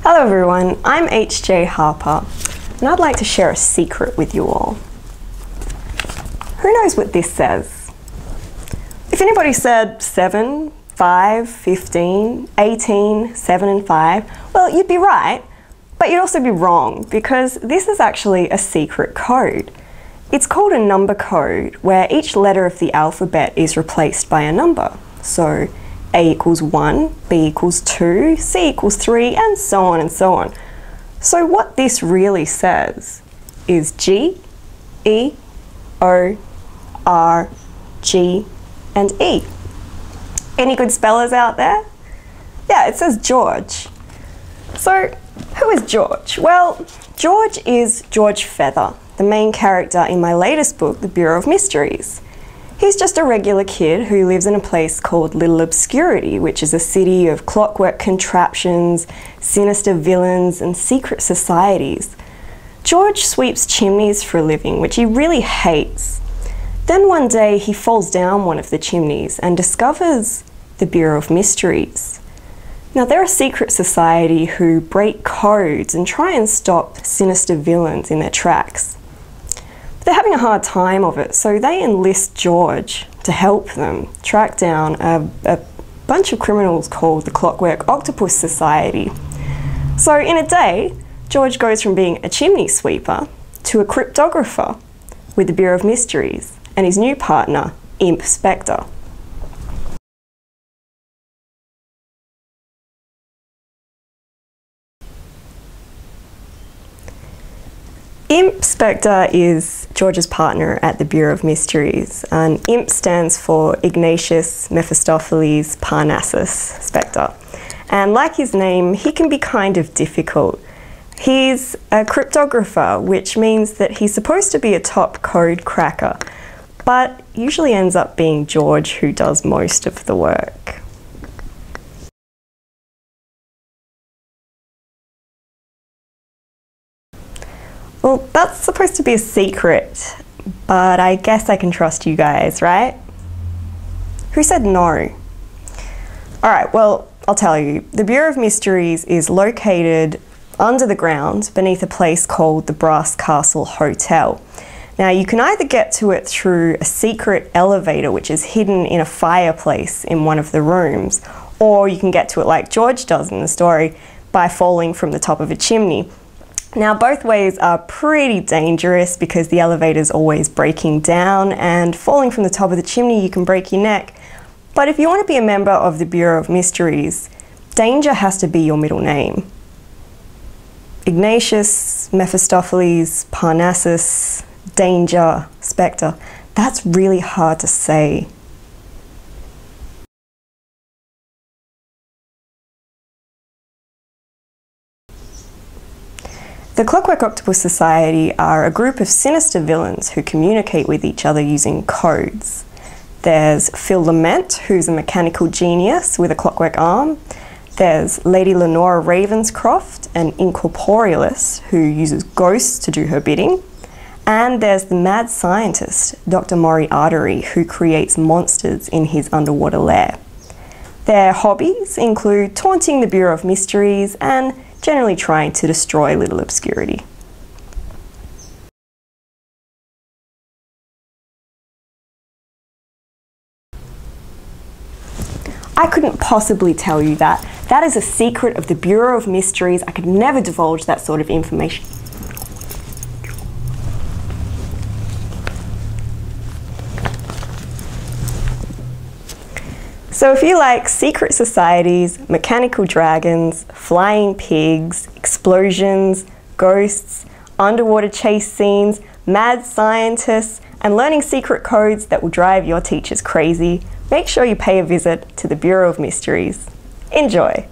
Hello everyone, I'm HJ Harper, and I'd like to share a secret with you all. Who knows what this says? If anybody said 7, 5, 15, 18, 7 and 5, well, you'd be right, but you'd also be wrong, because this is actually a secret code. It's called a number code, where each letter of the alphabet is replaced by a number. So A equals 1, B equals 2, C equals 3, and so on and so on. So what this really says is G, E, O, R, G, and E. Any good spellers out there? Yeah, it says George. So who is George? Well, George is George Feather, the main character in my latest book, The Bureau of Mysteries. He's just a regular kid who lives in a place called Little Obscurity, which is a city of clockwork contraptions, sinister villains, and secret societies. George sweeps chimneys for a living, which he really hates. Then one day he falls down one of the chimneys and discovers the Bureau of Mysteries. Now, they're a secret society who break codes and try and stop sinister villains in their tracks. They're having a hard time of it, so they enlist George to help them track down a bunch of criminals called the Clockwork Octopus Society. So in a day, George goes from being a chimney sweeper to a cryptographer with the Bureau of Mysteries and his new partner, Imp Specter. Imp Specter is George's partner at the Bureau of Mysteries, and Imp stands for Ignatius Mephistopheles Parnassus Specter. And like his name, he can be kind of difficult. He's a cryptographer, which means that he's supposed to be a top code cracker, but usually ends up being George who does most of the work. Well, that's supposed to be a secret, but I guess I can trust you guys, right? Who said no? Alright, well, I'll tell you. The Bureau of Mysteries is located under the ground beneath a place called the Brass Castle Hotel. Now, you can either get to it through a secret elevator, which is hidden in a fireplace in one of the rooms, or you can get to it like George does in the story by falling from the top of a chimney. Now, both ways are pretty dangerous because the elevator's always breaking down, and falling from the top of the chimney, you can break your neck. But if you want to be a member of the Bureau of Mysteries, Danger has to be your middle name. Ignatius Mephistopheles Parnassus Danger Specter. That's really hard to say. The Clockwork Octopus Society are a group of sinister villains who communicate with each other using codes. There's Phil Lament, who's a mechanical genius with a clockwork arm. There's Lady Lenora Ravenscroft, an incorporealist who uses ghosts to do her bidding. And there's the mad scientist, Dr. Moriarty, who creates monsters in his underwater lair. Their hobbies include taunting the Bureau of Mysteries and generally trying to destroy Little Obscurity. I couldn't possibly tell you that. That is a secret of the Bureau of Mysteries. I could never divulge that sort of information. So if you like secret societies, mechanical dragons, flying pigs, explosions, ghosts, underwater chase scenes, mad scientists, and learning secret codes that will drive your teachers crazy, make sure you pay a visit to the Bureau of Mysteries. Enjoy!